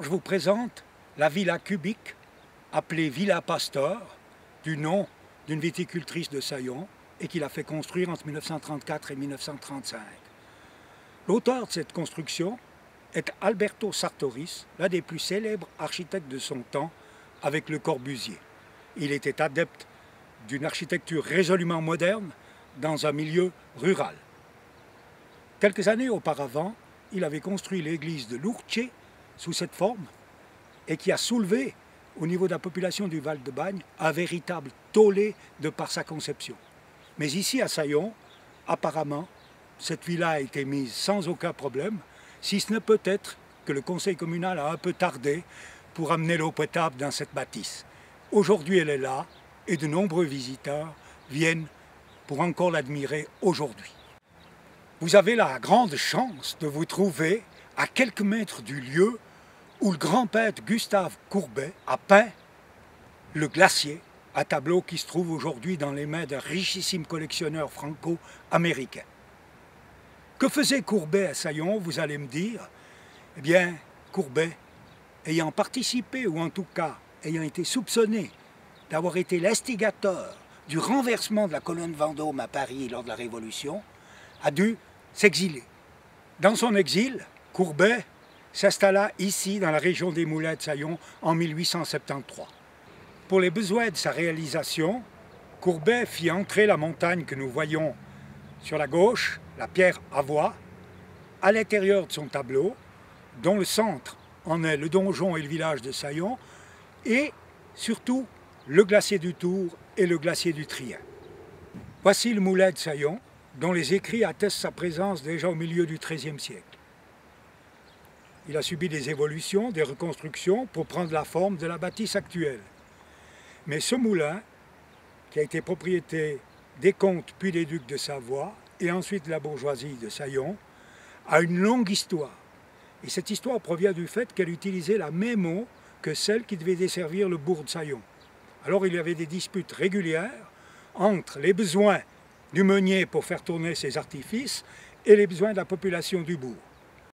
Je vous présente la villa cubique, appelée Villa Pasteur, du nom d'une viticultrice de Saillons, et qu'il a fait construire entre 1934 et 1935. L'auteur de cette construction est Alberto Sartoris, l'un des plus célèbres architectes de son temps, avec Le Corbusier. Il était adepte d'une architecture résolument moderne dans un milieu rural. Quelques années auparavant, il avait construit l'église de Lourtier sous cette forme et qui a soulevé au niveau de la population du Val-de-Bagne un véritable tollé de par sa conception. Mais ici à Saillons, apparemment, cette villa a été mise sans aucun problème, si ce n'est peut-être que le conseil communal a un peu tardé pour amener l'eau potable dans cette bâtisse. Aujourd'hui, elle est là et de nombreux visiteurs viennent pour encore l'admirer aujourd'hui. Vous avez la grande chance de vous trouver à quelques mètres du lieu où le grand peintre Gustave Courbet a peint le glacier, un tableau qui se trouve aujourd'hui dans les mains d'un richissime collectionneur franco-américain. Que faisait Courbet à Saillons, vous allez me dire? Eh bien, Courbet, ayant participé, ou en tout cas ayant été soupçonné d'avoir été l'instigateur du renversement de la colonne Vendôme à Paris lors de la Révolution, a dû s'exiler. Dans son exil, Courbet s'installa ici, dans la région des Moulins de Saillons, en 1873. Pour les besoins de sa réalisation, Courbet fit entrer la montagne que nous voyons sur la gauche, la pierre Avoie, à l'intérieur de son tableau, dont le centre en est le donjon et le village de Saillons, et surtout le glacier du Tour et le glacier du Trien. Voici le moulin de Saillons, dont les écrits attestent sa présence déjà au milieu du XIIIe siècle. Il a subi des évolutions, des reconstructions pour prendre la forme de la bâtisse actuelle. Mais ce moulin, qui a été propriété des comtes puis des ducs de Savoie et ensuite de la bourgeoisie de Saillons, a une longue histoire. Et cette histoire provient du fait qu'elle utilisait la même eau que celle qui devait desservir le bourg de Saillons. Alors il y avait des disputes régulières entre les besoins du meunier pour faire tourner ses artifices et les besoins de la population du bourg.